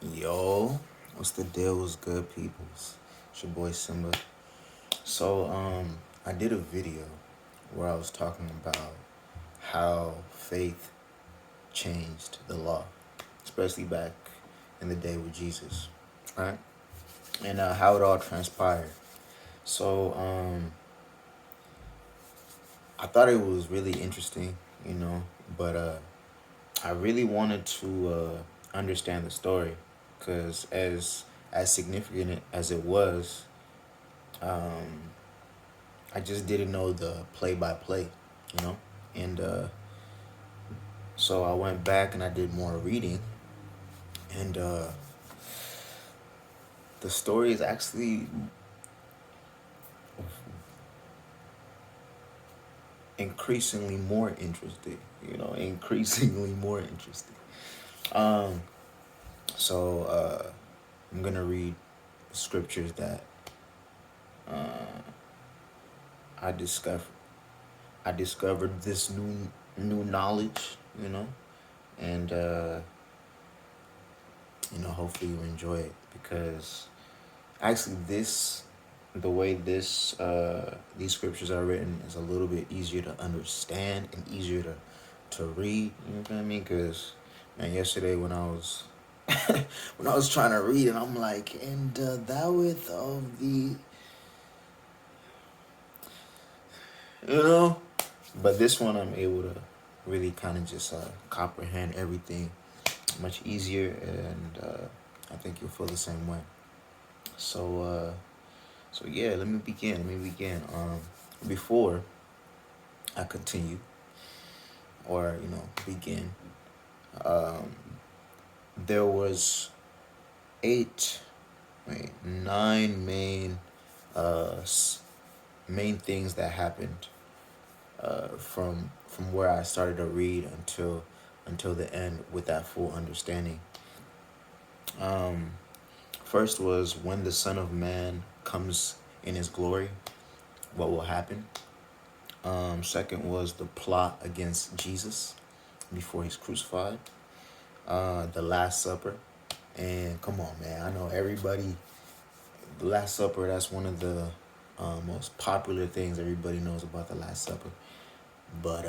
Yo, what's the deal? What's good, peoples? It's your boy Simba. I did a video where I was talking about how faith changed the law, especially back in the day with Jesus, right? And how it all transpired. So, I thought it was really interesting, but I really wanted to understand the story, because as significant as it was, um, I just didn't know the play by play, you know, and so I went back and I did more reading, and the story is actually increasingly more interesting, increasingly more interesting. Um, I'm gonna read scriptures that uh, I discovered. I discovered this new knowledge, and hopefully you enjoy it, because actually the way these scriptures are written is a little bit easier to understand and easier to read. You know what I mean? Because man, yesterday when I was when I was trying to read, and I'm like, and thou with of the, you know. But this one, I'm able to really kind of just comprehend everything much easier, and I think you'll feel the same way. So, so yeah, let me begin. Before I continue, or begin, um, there was eight, wait, nine main things that happened from where I started to read until the end with that full understanding. Um, First was when the Son of Man comes in his glory, what will happen? Second was the plot against Jesus before he's crucified. The Last Supper. And come on, man, I know everybody, the Last Supper, that's one of the most popular things everybody knows about the Last Supper. But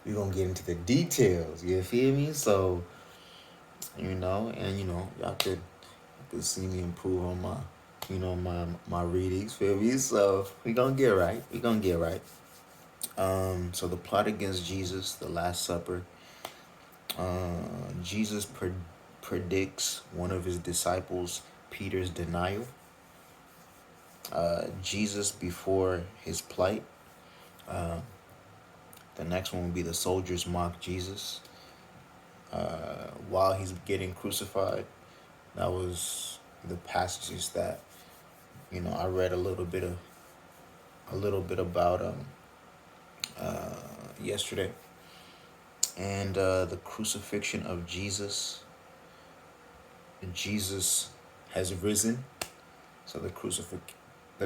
we're going to get into the details, you feel me? So, and y'all could see me improve on my, my readings, feel me? So we going to get right. So the plot against Jesus, the Last Supper. Jesus predicts one of his disciples, Peter's denial. Jesus before his plight. Uh, the next one will be the soldiers mock Jesus while he's getting crucified. That was the passages that I read a little bit about yesterday. And the crucifixion of Jesus. Jesus has risen. So the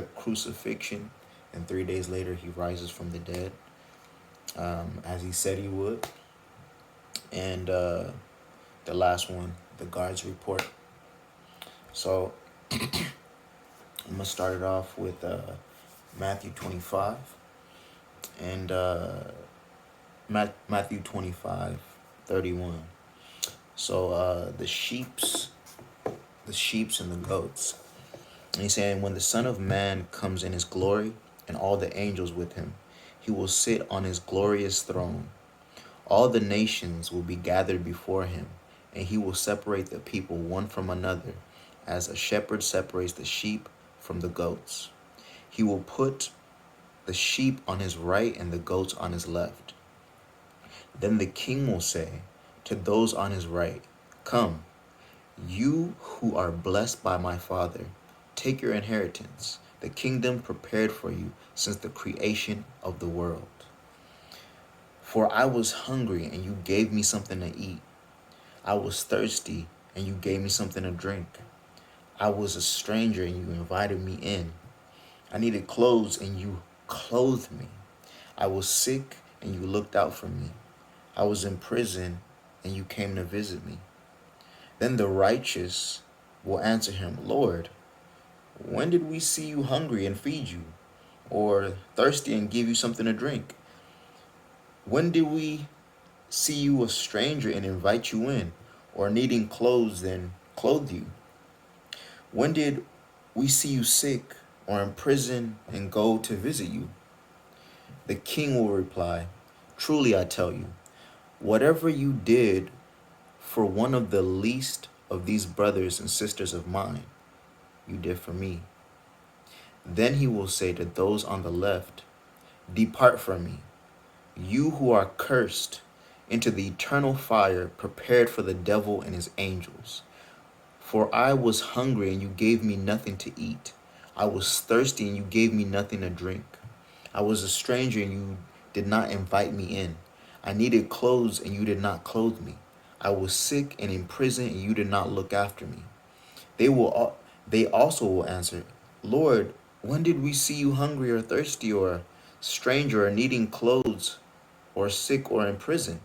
crucifixion, and 3 days later he rises from the dead, as he said he would. And the last one, the guard's report. So I'm gonna start it off with Matthew 25, and Matthew 25:31. So the sheeps and the goats. And he's saying, when the Son of Man comes in his glory and all the angels with him, he will sit on his glorious throne. All the nations will be gathered before him, and he will separate the people one from another, as a shepherd separates the sheep from the goats. He will put the sheep on his right and the goats on his left. Then the king will say to those on his right, come, you who are blessed by my Father, take your inheritance, the kingdom prepared for you since the creation of the world. For I was hungry, and you gave me something to eat. I was thirsty, and you gave me something to drink. I was a stranger, and you invited me in. I needed clothes, and you clothed me. I was sick, and you looked out for me. I was in prison, and you came to visit me. Then the righteous will answer him, Lord, when did we see you hungry and feed you, or thirsty and give you something to drink? When did we see you a stranger and invite you in, or needing clothes and clothe you? When did we see you sick or in prison and go to visit you? The king will reply, truly I tell you, whatever you did for one of the least of these brothers and sisters of mine, you did for me. Then he will say to those on the left, depart from me, you who are cursed, into the eternal fire prepared for the devil and his angels. For I was hungry and you gave me nothing to eat. I was thirsty and you gave me nothing to drink. I was a stranger and you did not invite me in. I needed clothes and you did not clothe me. I was sick and in prison and you did not look after me. They also will answer, Lord, when did we see you hungry or thirsty or stranger or needing clothes or sick or in prison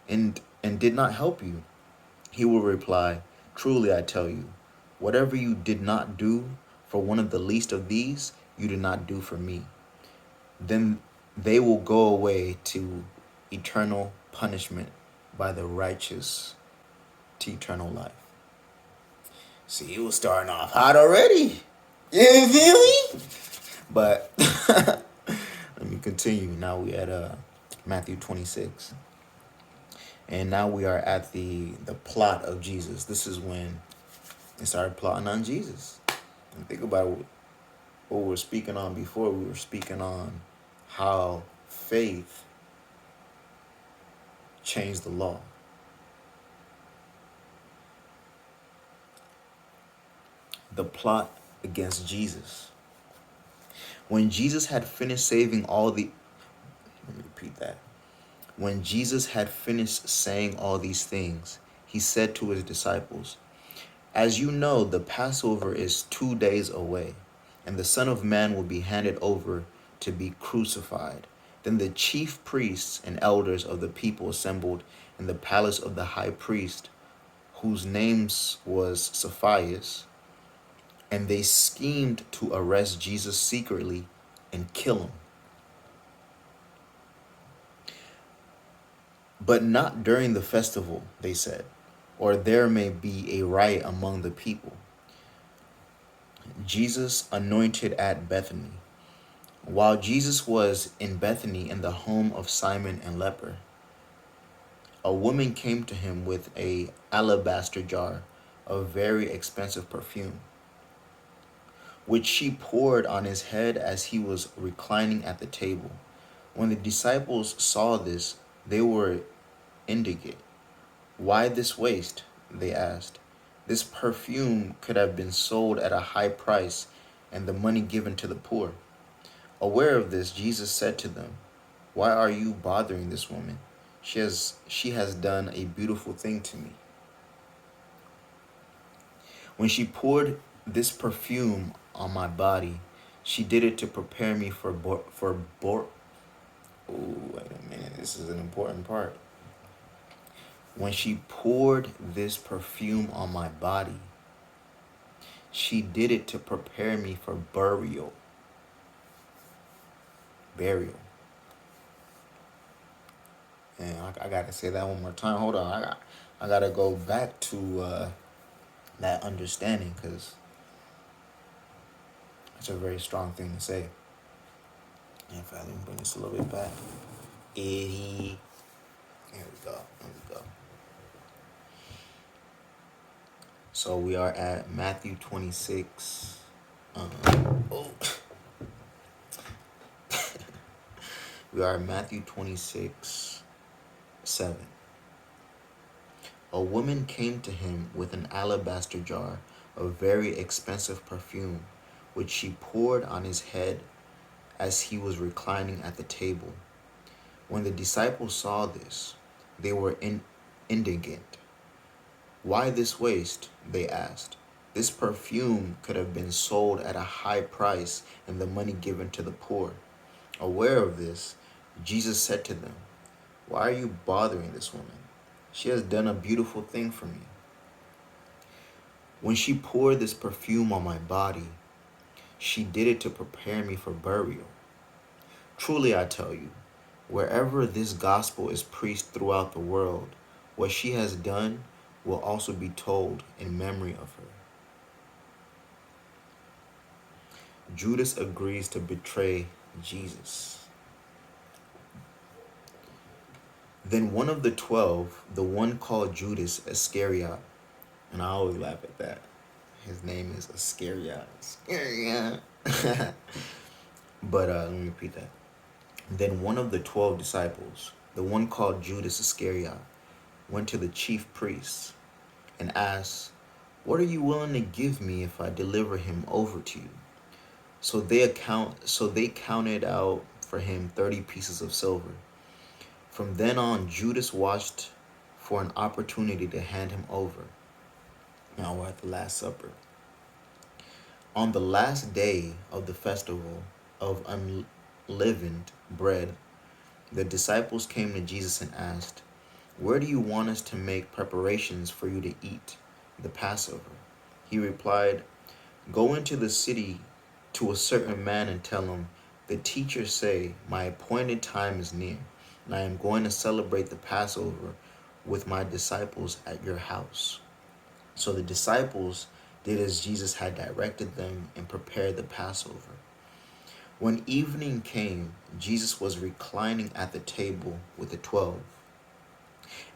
and did not help you? He will reply, truly I tell you, whatever you did not do for one of the least of these, you did not do for me. Then they will go away to eternal punishment by the righteous to eternal life. See, it was starting off hot already. You feel me? But let me continue. Now we at Matthew 26. And now we are at the plot of Jesus. This is when they started plotting on Jesus. And think about what we were speaking on before. We were speaking on how faith changed the law. The plot against Jesus. When Jesus had finished saving all the... Let me repeat that. When Jesus had finished saying all these things, he said to his disciples, as you know, the Passover is 2 days away, and the Son of Man will be handed over to be crucified. Then the chief priests and elders of the people assembled in the palace of the high priest, whose name was Cephius, and they schemed to arrest Jesus secretly and kill him. But not during the festival, they said, or there may be a riot among the people. Jesus anointed at Bethany. While Jesus was in Bethany in the home of Simon and leper, a woman came to him with an alabaster jar of very expensive perfume, which she poured on his head as he was reclining at the table. When the disciples saw this, they were indignant. Why this waste? They asked. This perfume could have been sold at a high price and the money given to the poor. Aware of this, Jesus said to them, why are you bothering this woman? She has done a beautiful thing to me. When she poured this perfume on my body, she did it to prepare me for Ooh, wait a minute, this is an important part. When she poured this perfume on my body, she did it to prepare me for burial. And I gotta say that one more time. Hold on, I gotta go back to that understanding, because it's a very strong thing to say. In fact, let me bring this a little bit back. Here we go. So we are at Matthew 26. We are at Matthew 26, 7. A woman came to him with an alabaster jar of very expensive perfume, which she poured on his head as he was reclining at the table. When the disciples saw this, they were indignant. Why this waste? They asked. This perfume could have been sold at a high price and the money given to the poor. Aware of this, Jesus said to them, why are you bothering this woman? She has done a beautiful thing for me. When she poured this perfume on my body, she did it to prepare me for burial. Truly, I tell you, wherever this gospel is preached throughout the world, what she has done will also be told in memory of her. Judas agrees to betray Jesus. Then one of the 12, the one called Judas Iscariot, and I always laugh at that. His name is Iscariot. Iscariot. But let me repeat that. Then one of the 12 disciples, the one called Judas Iscariot, went to the chief priests and asked, "What are you willing to give me if I deliver him over to you?" So they counted out for him 30 pieces of silver. From then on, Judas watched for an opportunity to hand him over. Now we're at the Last Supper. On the last day of the festival of unleavened bread, the disciples came to Jesus and asked, "Where do you want us to make preparations for you to eat the Passover?" He replied, "Go into the city to a certain man and tell him, 'The teachers say, my appointed time is near, and I am going to celebrate the Passover with my disciples at your house.'" So the disciples did as Jesus had directed them and prepared the Passover. When evening came, Jesus was reclining at the table with the 12.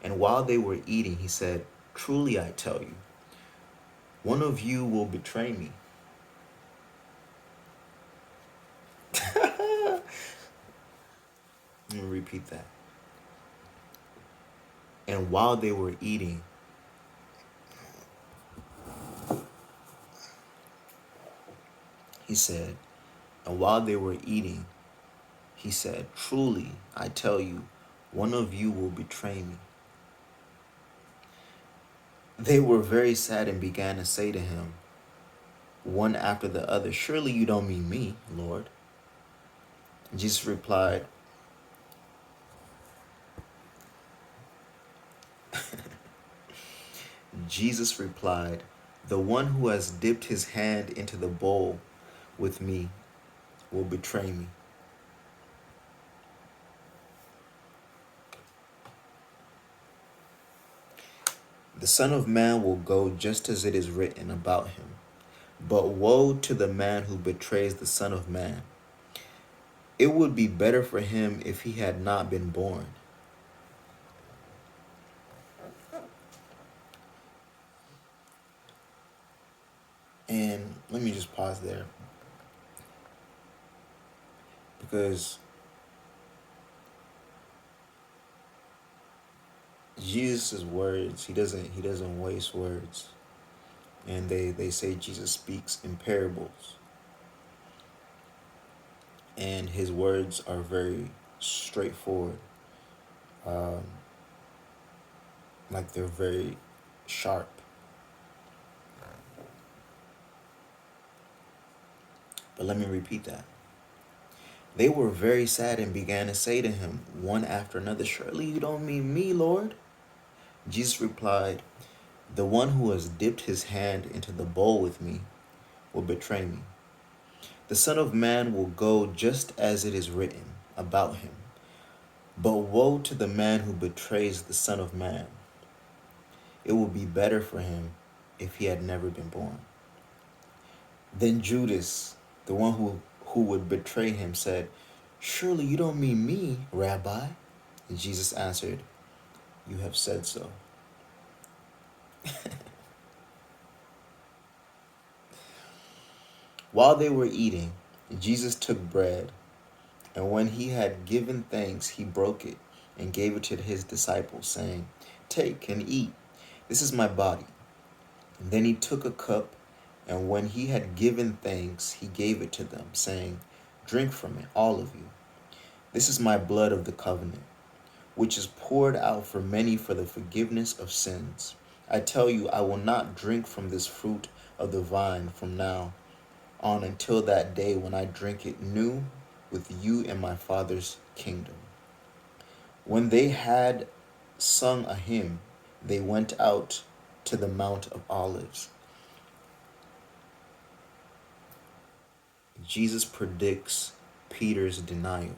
And while they were eating, he said, "Truly I tell you, one of you will betray me." Let me repeat that. And while they were eating, he said, he said, "Truly I tell you, one of you will betray me." They were very sad and began to say to him, one after the other, "Surely you don't mean me, Lord." Jesus replied, "The one who has dipped his hand into the bowl with me will betray me." The Son of Man will go just as it is written about him. But woe to the man who betrays the Son of Man. It would be better for him if he had not been born. And let me just pause there, because Jesus' words, he doesn't waste words. And they say Jesus speaks in parables. And his words are very straightforward. Like they're very sharp. But let me repeat that. They were very sad and began to say to him, one after another, "Surely you don't mean me, Lord." Jesus replied, "The one who has dipped his hand into the bowl with me will betray me. The Son of Man will go just as it is written about him. But woe to the man who betrays the Son of Man. It would be better for him if he had never been born." Then Judas, the one who would betray him, said, "Surely you don't mean me, Rabbi." And Jesus answered, "You have said so." While they were eating, Jesus took bread, and when he had given thanks, he broke it and gave it to his disciples, saying, "Take and eat. This is my body." And then he took a cup, and when he had given thanks, he gave it to them, saying, "Drink from it, all of you. This is my blood of the covenant, which is poured out for many for the forgiveness of sins. I tell you, I will not drink from this fruit of the vine from now on until that day when I drink it new with you in my Father's kingdom." When they had sung a hymn, they went out to the Mount of Olives. Jesus predicts Peter's denial.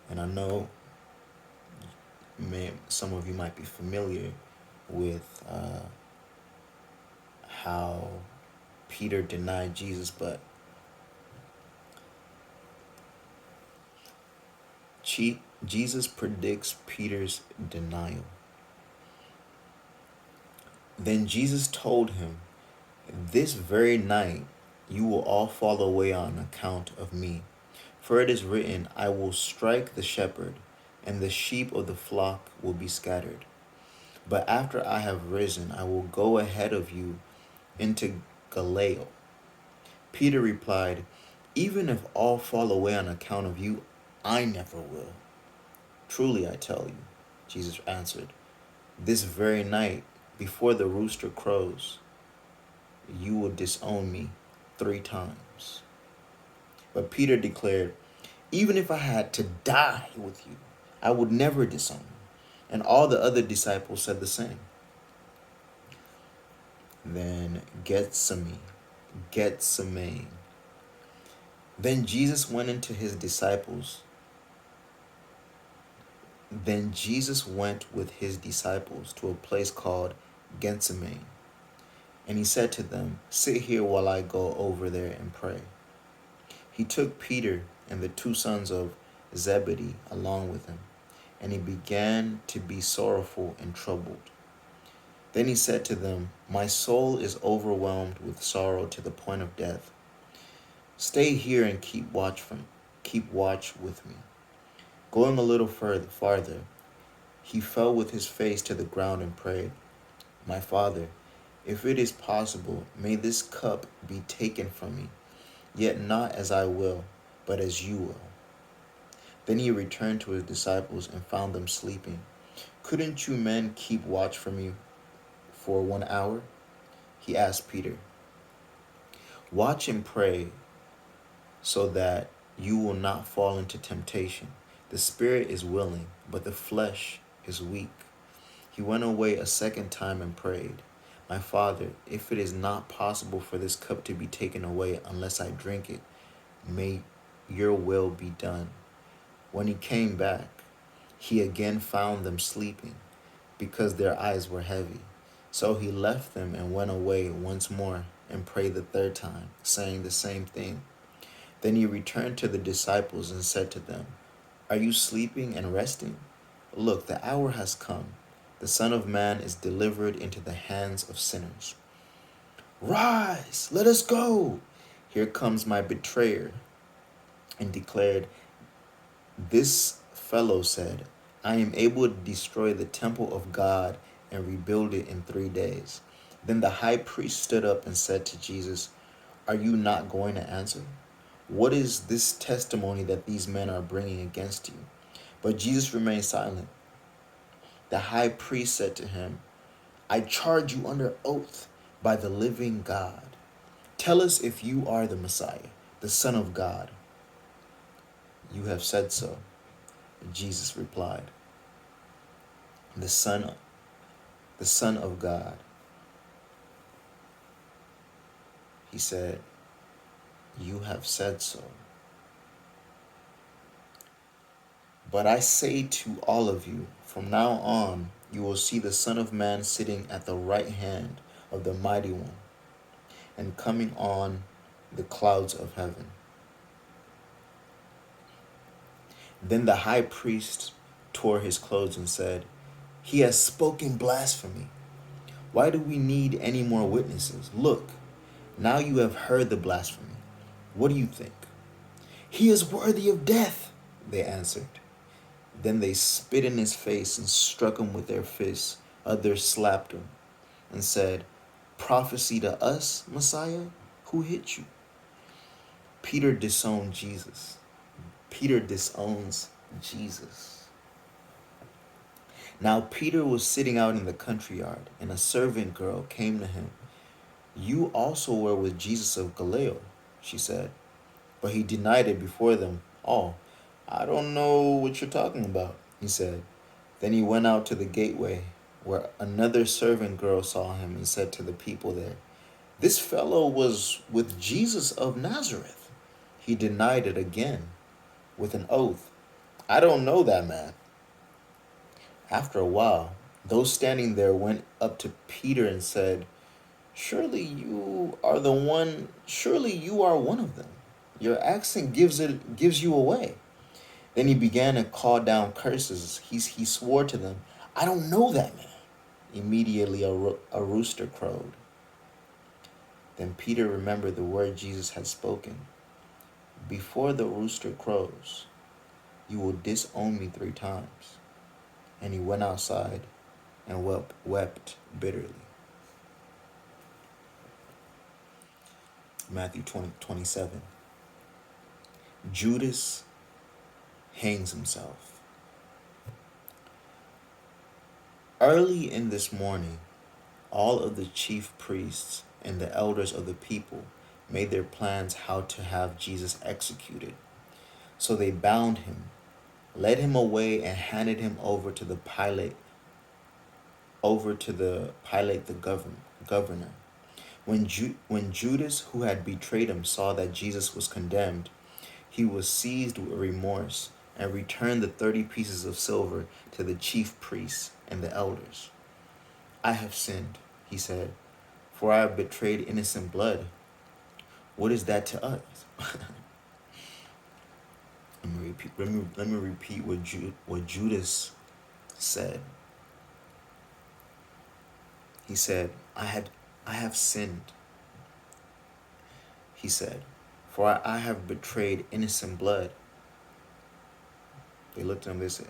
And I know some of you might be familiar with how Peter denied Jesus, but Jesus predicts Peter's denial. Then Jesus told him, "This very night you will all fall away on account of me. For it is written, I will strike the shepherd, and the sheep of the flock will be scattered. But after I have risen, I will go ahead of you into Galilee." Peter replied, "Even if all fall away on account of you, I never will." "Truly I tell you," Jesus answered, "this very night, before the rooster crows, you will disown me 3 times." But Peter declared, "Even if I had to die with you, I would never disown you." And all the other disciples said the same. Then Gethsemane. Then Jesus went into his disciples. Then Jesus went with his disciples to a place called Gethsemane. And he said to them, "Sit here while I go over there and pray." He took Peter and the 2 sons of Zebedee along with him, and he began to be sorrowful and troubled. Then he said to them, "My soul is overwhelmed with sorrow to the point of death. Stay here and keep watch with me." Going a little farther, he fell with his face to the ground and prayed, "My Father, if it is possible, may this cup be taken from me, yet not as I will, but as you will." Then he returned to his disciples and found them sleeping. "Couldn't you men keep watch for me for 1 hour?" He asked Peter. "Watch and pray so that you will not fall into temptation. The spirit is willing, but the flesh is weak." He went away a second time and prayed, "My Father, if it is not possible for this cup to be taken away unless I drink it, may your will be done." When he came back, he again found them sleeping, because their eyes were heavy. So he left them and went away once more and prayed the 3rd time, saying the same thing. Then he returned to the disciples and said to them, "Are you sleeping and resting? Look, the hour has come. The Son of Man is delivered into the hands of sinners. Rise, let us go. Here comes my betrayer." And declared, "This fellow said, I am able to destroy the temple of God and rebuild it in 3 days." Then the high priest stood up and said to Jesus, "Are you not going to answer? What is this testimony that these men are bringing against you?" But Jesus remained silent. The high priest said to him, "I charge you under oath by the living God. Tell us if you are the Messiah, the Son of God." "You have said so," Jesus replied. The Son of God. He said, "You have said so. But I say to all of you, from now on, you will see the Son of Man sitting at the right hand of the Mighty One and coming on the clouds of heaven." Then the high priest tore his clothes and said, "He has spoken blasphemy. Why do we need any more witnesses? Look, now you have heard the blasphemy. What do you think?" "He is worthy of death," they answered. Then they spit in his face and struck him with their fists. Others slapped him and said, "Prophesy to us, Messiah, who hit you?" Peter disowns Jesus. Peter disowns Jesus. Now Peter was sitting out in the country yard, and a servant girl came to him. "You also were with Jesus of Galilee," she said. But he denied it before them all. "I don't know what you're talking about," he said. Then he went out to the gateway, where another servant girl saw him and said to the people there, This fellow was with Jesus of Nazareth. He denied it again with an oath. I don't know that man. After a while, those standing there went up to Peter and said, surely you are one of them. Your accent gives you away. Then he began to call down curses. He swore to them, I don't know that man. Immediately a rooster crowed. Then Peter remembered the word Jesus had spoken. Before the rooster crows, you will disown me 3 times. And he went outside and wept bitterly. Matthew 20:27. Judas hangs himself. Early in this morning, all of the chief priests and the elders of the people made their plans how to have Jesus executed. So they bound him, led him away, and handed him over to the Pilate the governor. When Judas, who had betrayed him, saw that Jesus was condemned, he was seized with remorse and returned the 30 pieces of silver to the chief priests and the elders. I have sinned, he said, for I have betrayed innocent blood. What is that to us? Let me repeat what Judas said. He said, I have sinned. He said, for I have betrayed innocent blood. They looked at him, they said,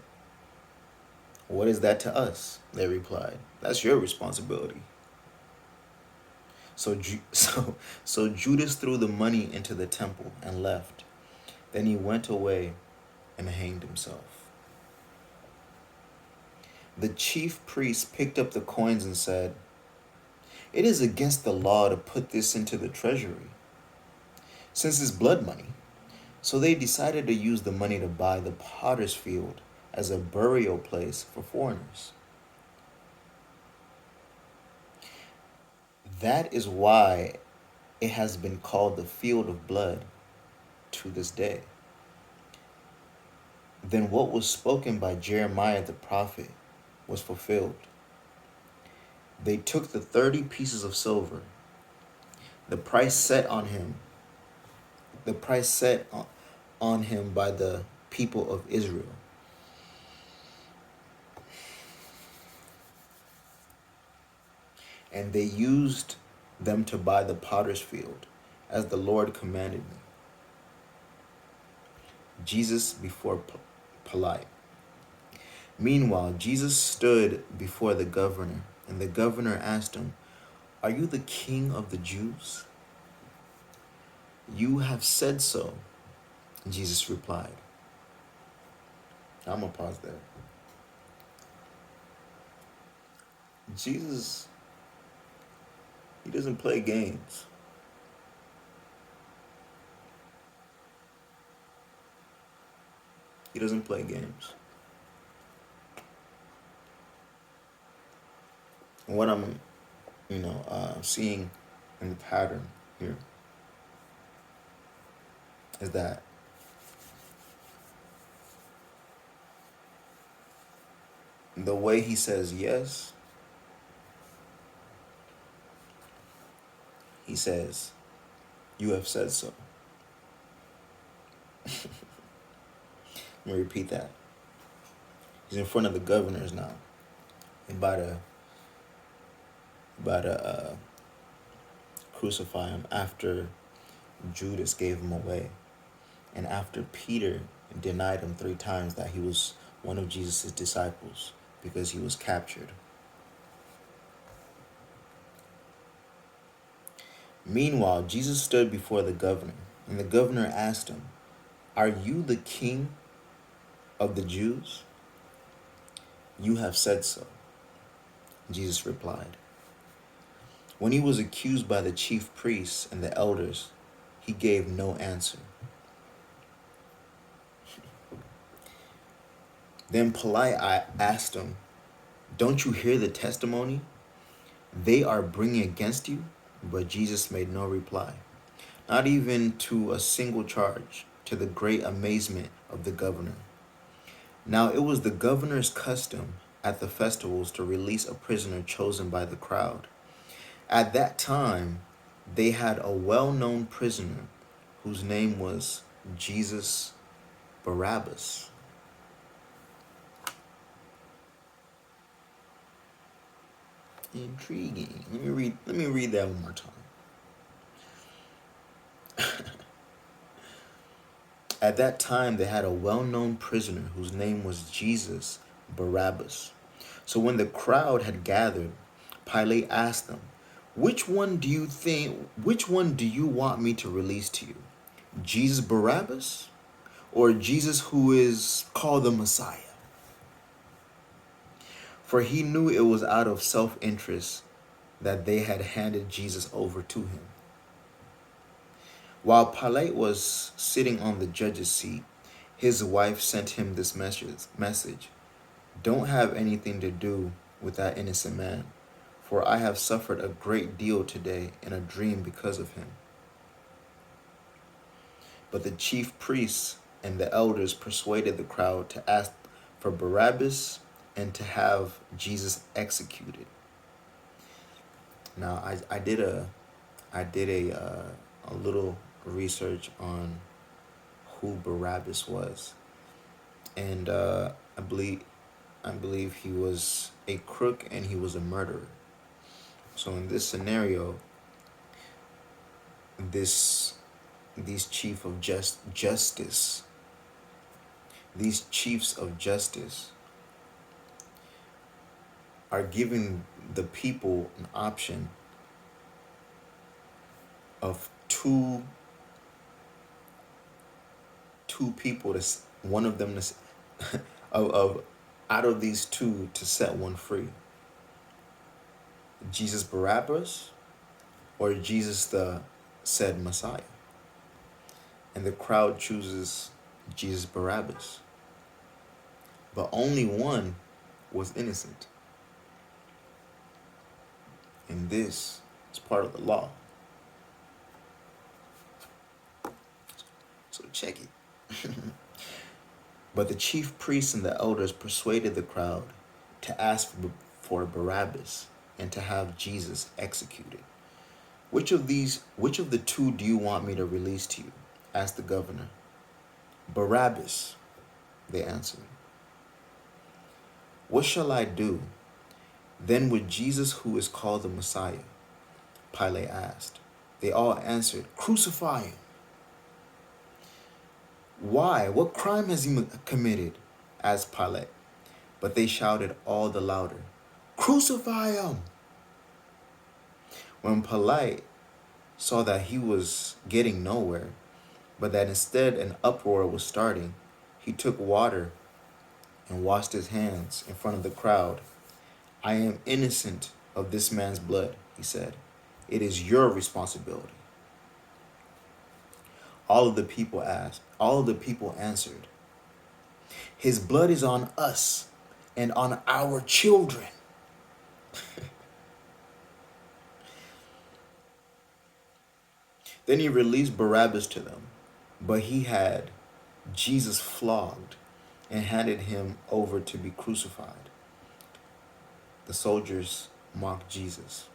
what is that to us? They replied, that's your responsibility. So Judas threw the money into the temple and left. Then he went away and hanged himself. The chief priests picked up the coins and said, it is against the law to put this into the treasury, since it's blood money. So they decided to use the money to buy the potter's field as a burial place for foreigners. That is why it has been called the field of blood to this day. Then what was spoken by Jeremiah the prophet was fulfilled. They took the 30 pieces of silver, the price set on him by the people of Israel, and they used them to buy the potter's field, as the Lord commanded me. Jesus before Pilate. Meanwhile, Jesus stood before the governor, and the governor asked him, are you the king of the Jews? You have said so, Jesus replied. I'm going to pause there. Jesus, he doesn't play games. He doesn't play games. And what I'm, seeing in the pattern here is that the way he says yes, he says, you have said so. Let me repeat that. He's in front of the governors now. About to crucify him after Judas gave him away. And after Peter denied him 3 times that he was one of Jesus' disciples because he was captured. Meanwhile, Jesus stood before the governor, and the governor asked him, are you the king of the Jews? You have said so, Jesus replied. When he was accused by the chief priests and the elders, he gave no answer. Then Pilate asked him, don't you hear the testimony they are bringing against you? But Jesus made no reply, not even to a single charge, to the great amazement of the governor. Now it was the governor's custom at the festivals to release a prisoner chosen by the crowd. At that time, they had a well-known prisoner whose name was Jesus Barabbas. Intriguing. Let me read that one more time. At that time, they had a well-known prisoner whose name was Jesus Barabbas. So when the crowd had gathered, Pilate asked them, which one do you want me to release to you? Jesus Barabbas or Jesus who is called the Messiah? For he knew it was out of self-interest that they had handed Jesus over to him. While Pilate was sitting on the judge's seat, his wife sent him this message. Don't have anything to do with that innocent man, for I have suffered a great deal today in a dream because of him. But the chief priests and the elders persuaded the crowd to ask for Barabbas and to have Jesus executed. Now, I did a little research on who Barabbas was, and I believe he was a crook and he was a murderer. So in this scenario, these chiefs of justice are giving the people an option of two people to one of them to of out of these two to set one free. Jesus Barabbas or Jesus the said Messiah. And the crowd chooses Jesus Barabbas. But only one was innocent. And this is part of the law. So check it. But the chief priests and the elders persuaded the crowd to ask for Barabbas and to have Jesus executed. Which of the two do you want me to release to you? Asked the governor. Barabbas, they answered. What shall I do then with Jesus who is called the Messiah? Pilate asked. They all answered, crucify him. Why? What crime has he committed? Asked Pilate. But they shouted all the louder, crucify him! When Pilate saw that he was getting nowhere, but that instead an uproar was starting, he took water and washed his hands in front of the crowd. I am innocent of this man's blood, he said. It is your responsibility. All of the people answered, his blood is on us and on our children. Then he released Barabbas to them, but he had Jesus flogged and handed him over to be crucified. The soldiers mocked Jesus.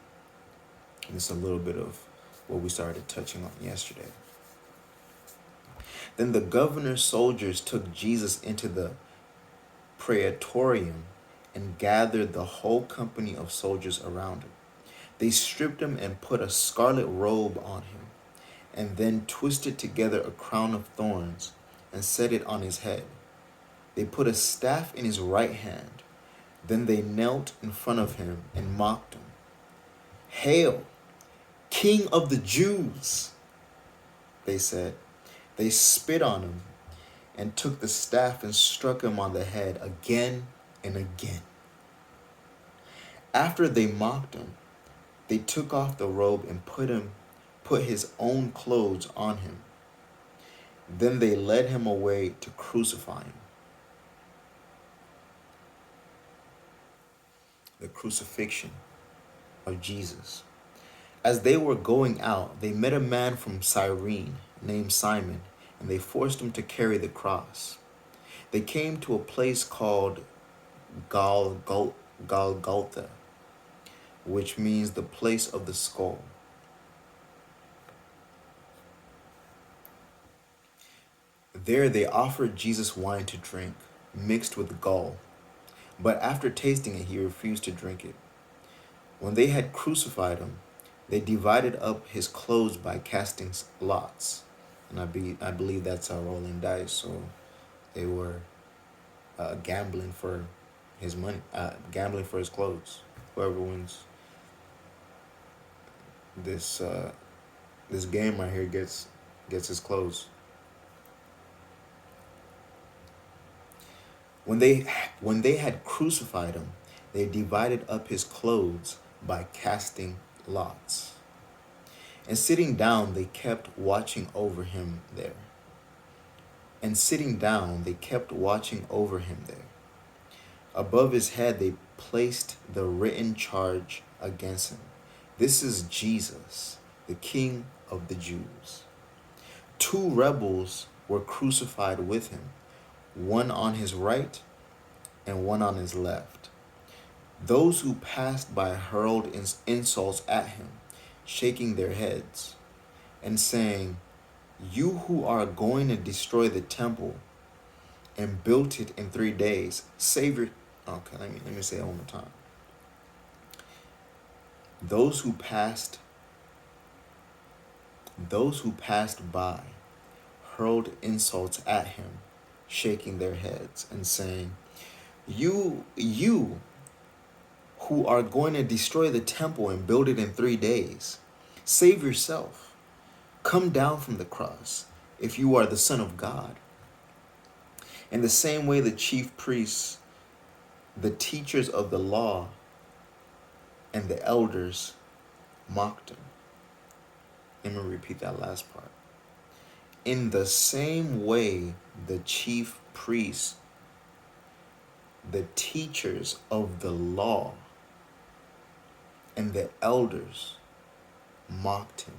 And it's a little bit of what we started touching on yesterday. Then the governor's soldiers took Jesus into the praetorium and gathered the whole company of soldiers around him. They stripped him and put a scarlet robe on him, and then twisted together a crown of thorns and set it on his head. They put a staff in his right hand. Then they knelt in front of him and mocked him. Hail, King of the Jews, they said. They spit on him and took the staff and struck him on the head again and again. After they mocked him, they took off the robe and put his own clothes on him. Then they led him away to crucify him. The crucifixion of Jesus. As they were going out, they met a man from Cyrene named Simon, and they forced him to carry the cross. They came to a place called Golgotha, which means the place of the skull. There they offered Jesus wine to drink, mixed with gall, but after tasting it, he refused to drink it. When they had crucified him, they divided up his clothes by casting lots. And I believe that's a rolling dice, so they were gambling for his money, gambling for his clothes. Whoever wins this this game right here gets his clothes. When they had crucified him, they divided up his clothes by casting lots. And sitting down, they kept watching over him there. Above his head, they placed the written charge against him. This is Jesus, the King of the Jews. 2 rebels were crucified with him, one on his right and one on his left. Those who passed by hurled insults at him, shaking their heads and saying, "You who are going to destroy the temple and built it in 3 days, save your..." Okay, let me say it one more time. Those who passed by hurled insults at him, shaking their heads and saying, You who are going to destroy the temple and build it in 3 days, save yourself. Come down from the cross if you are the Son of God." In the same way, the chief priests, the teachers of the law, and the elders mocked him. Let me repeat that last part. In the same way, the chief priests, the teachers of the law, and the elders mocked him.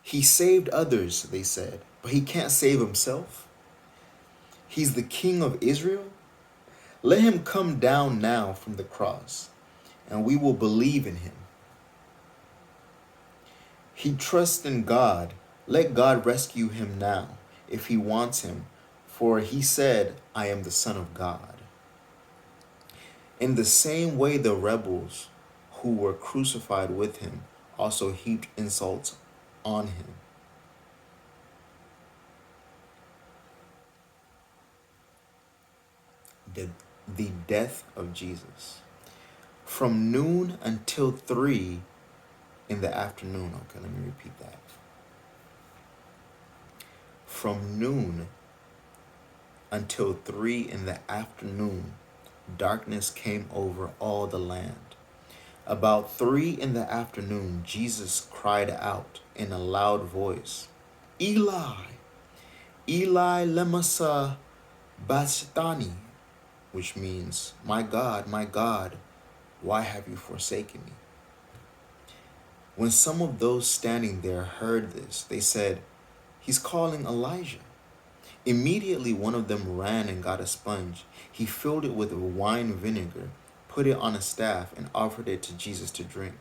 He saved others, they said, but he can't save himself. He's the King of Israel. Let him come down now from the cross, and we will believe in him. He trusts in God. Let God rescue him now, if he wants him, for he said, "I am the Son of God." In the same way, the rebels who were crucified with him also heaped insults on him. The death of Jesus. From noon until 3 in the afternoon. Okay, let me repeat that. From noon until 3 in the afternoon, darkness came over all the land. About 3 in the afternoon, Jesus cried out in a loud voice, "Eli, Eli, lema sabachthani," which means, my God, why have you forsaken me?" When some of those standing there heard this, they said, "He's calling Elijah." Immediately one of them ran and got a sponge. He filled it with wine vinegar, put it on a staff, and offered it to Jesus to drink.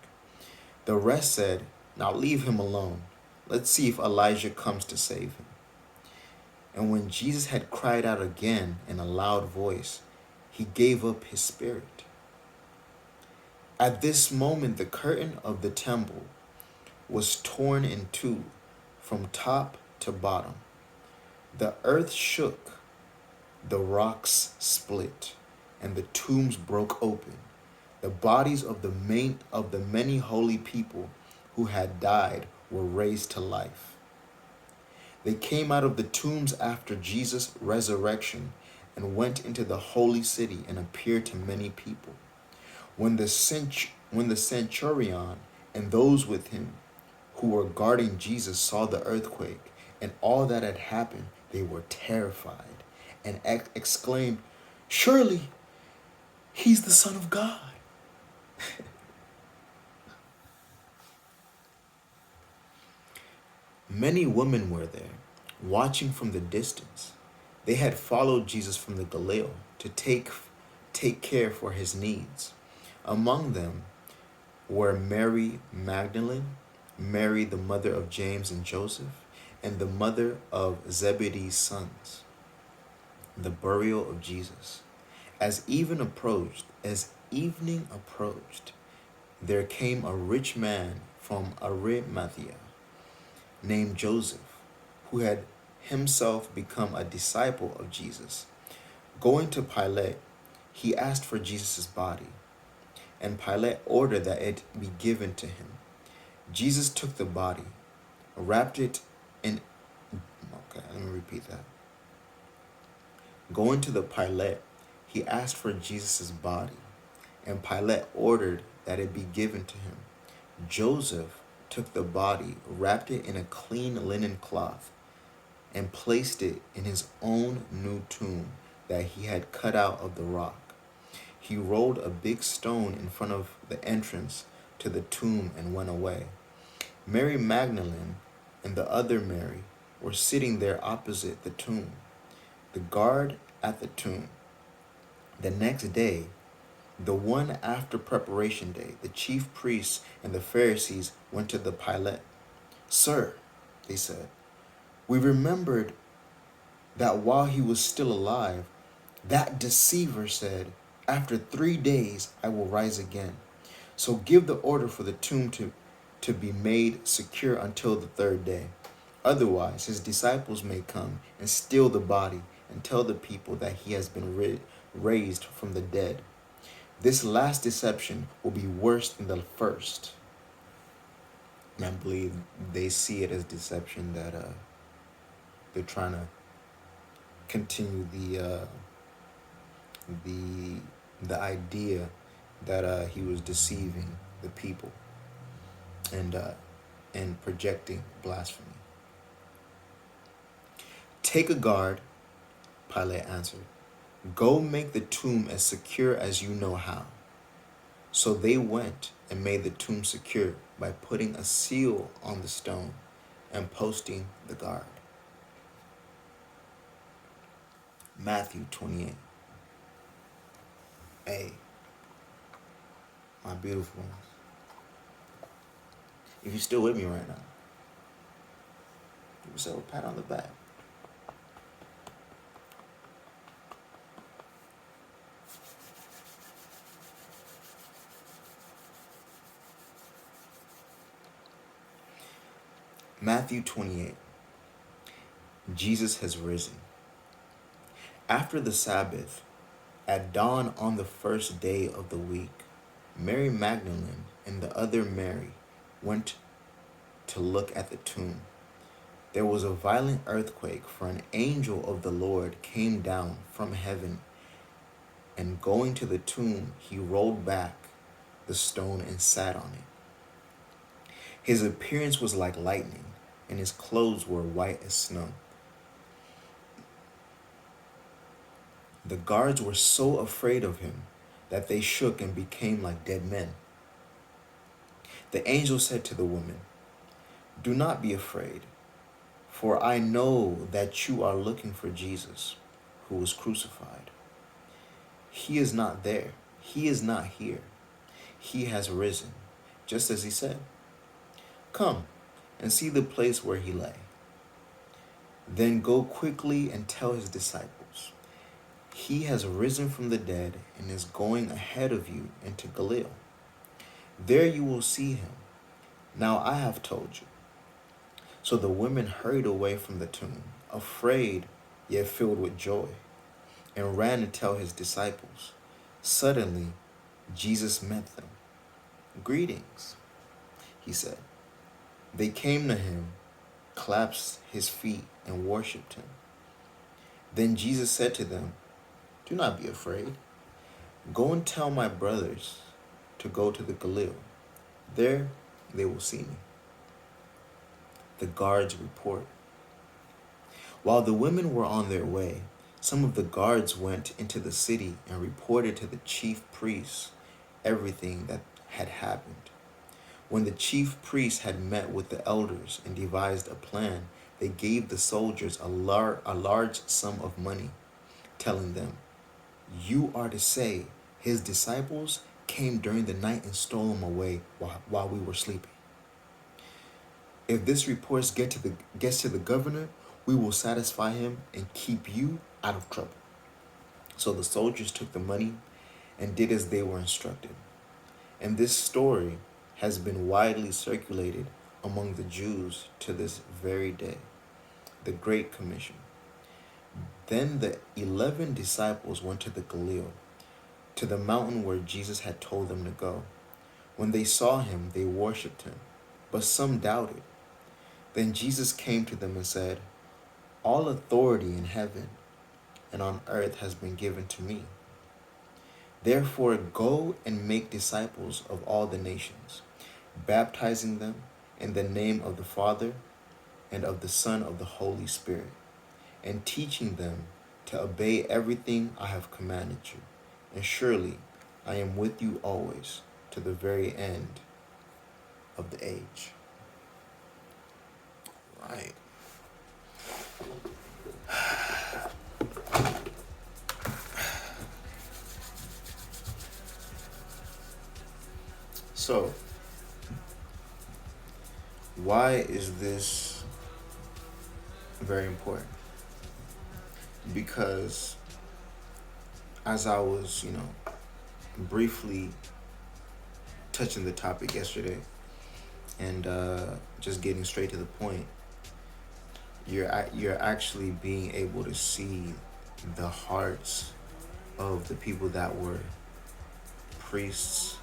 The rest said, "Now leave him alone. Let's see if Elijah comes to save him." And when Jesus had cried out again in a loud voice, he gave up his spirit. At this moment, the curtain of the temple was torn in two from top to bottom. The earth shook, the rocks split, and the tombs broke open. The bodies of the many holy people who had died were raised to life. They came out of the tombs after Jesus' resurrection and went into the holy city and appeared to many people. When the centurion and those with him who were guarding Jesus saw the earthquake and all that had happened, they were terrified and exclaimed, "Surely he's the Son of God." Many women were there, watching from the distance. They had followed Jesus from the Galilee to take care for his needs. Among them were Mary Magdalene, Mary the mother of James and Joseph, and the mother of Zebedee's sons. The burial of Jesus. As evening approached, there came a rich man from Arimathea named Joseph, who had himself become a disciple of Jesus. Going to Pilate, he asked for Jesus' body, and Pilate ordered that it be given to him. Jesus took the body, wrapped it in. Okay, let me repeat that. Going to the Pilate, he asked for Jesus' body, and Pilate ordered that it be given to him. Joseph took the body, wrapped it in a clean linen cloth, and placed it in his own new tomb that he had cut out of the rock. He rolled a big stone in front of the entrance to the tomb and went away. Mary Magdalene and the other Mary were sitting there opposite the tomb. The guard at the tomb. The next day, the one after preparation day, the chief priests and the Pharisees went to the Pilate. Sir, they said, we remembered that while he was still alive, that deceiver said, after 3 days I will rise again. So give the order for the tomb to be made secure until the 3rd day. Otherwise, his disciples may come and steal the body and tell the people that he has been raised from the dead. This last deception will be worse than the first. And I believe they see it as deception, that they're trying to continue the idea that he was deceiving the people and projecting blasphemy. Take a guard, Pilate answered. Go make the tomb as secure as you know how. So they went and made the tomb secure by putting a seal on the stone and posting the guard. Matthew 28. Hey, my beautiful ones. If you're still with me right now, give yourself a pat on the back. Matthew 28. Jesus has risen. After the Sabbath, at dawn on the 1st day of the week, Mary Magdalene and the other Mary went to look at the tomb. There was a violent earthquake, for an angel of the Lord came down from heaven, and going to the tomb, he rolled back the stone and sat on it. His appearance was like lightning, and his clothes were white as snow. The guards were so afraid of him that they shook and became like dead men. The angel said to the woman, do not be afraid, for I know that you are looking for Jesus, who was crucified. He is not there. He is not here. He has risen, just as he said. Come and see the place where he lay. Then go quickly and tell his disciples, he has risen from the dead and is going ahead of you into Galilee. There you will see him. Now I have told you. So the women hurried away from the tomb, afraid yet filled with joy, and ran to tell his disciples. Suddenly, Jesus met them. Greetings, he said. They came to him, clasped his feet, and worshipped him. Then Jesus said to them, do not be afraid. Go and tell my brothers to go to the Galilee. There they will see me. The guards report. While the women were on their way, some of the guards went into the city and reported to the chief priests everything that had happened. When the chief priests had met with the elders and devised a plan, they gave the soldiers a large sum of money, telling them, "You are to say, his disciples came during the night and stole him away while we were sleeping. If this report gets to the governor, we will satisfy him and keep you out of trouble." So the soldiers took the money and did as they were instructed. And this story has been widely circulated among the Jews to this very day. The Great Commission. Then the 11 disciples went to the Galilee, to the mountain where Jesus had told them to go. When they saw him, they worshipped him, but some doubted. Then Jesus came to them and said, "All authority in heaven and on earth has been given to me. Therefore, go and make disciples of all the nations, baptizing them in the name of the Father and of the Son of the Holy Spirit, and teaching them to obey everything I have commanded you. And surely I am with you always to the very end of the age." Right. So, why is this very important? Because as I was, briefly touching the topic yesterday and just getting straight to the point, you're actually being able to see the hearts of the people that were priests,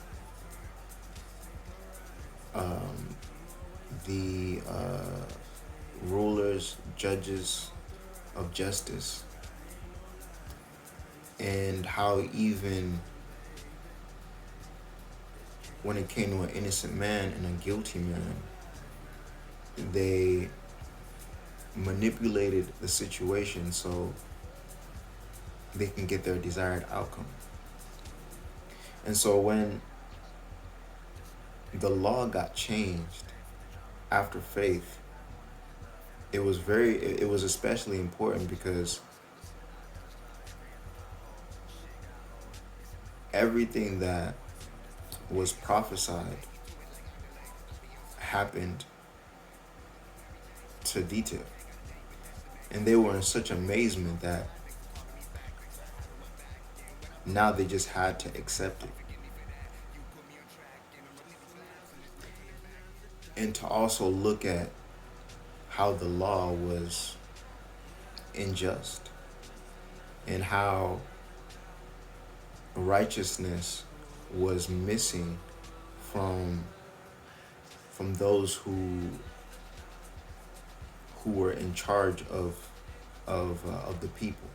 the rulers, judges of justice, and how even when it came to an innocent man and a guilty man, they manipulated the situation so they can get their desired outcome. And so when the law got changed after faith, it was especially important because everything that was prophesied happened to detail. And they were in such amazement that now they just had to accept it. And to also look at how the law was unjust and how righteousness was missing from those who were in charge of the people.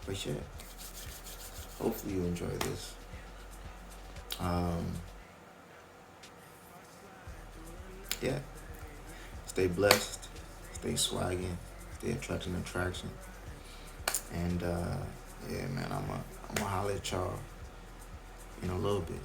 But yeah, hopefully you enjoy this. Yeah, stay blessed, stay swagging, stay attracting attraction, and yeah, man, I'm gonna holler at y'all in a little bit.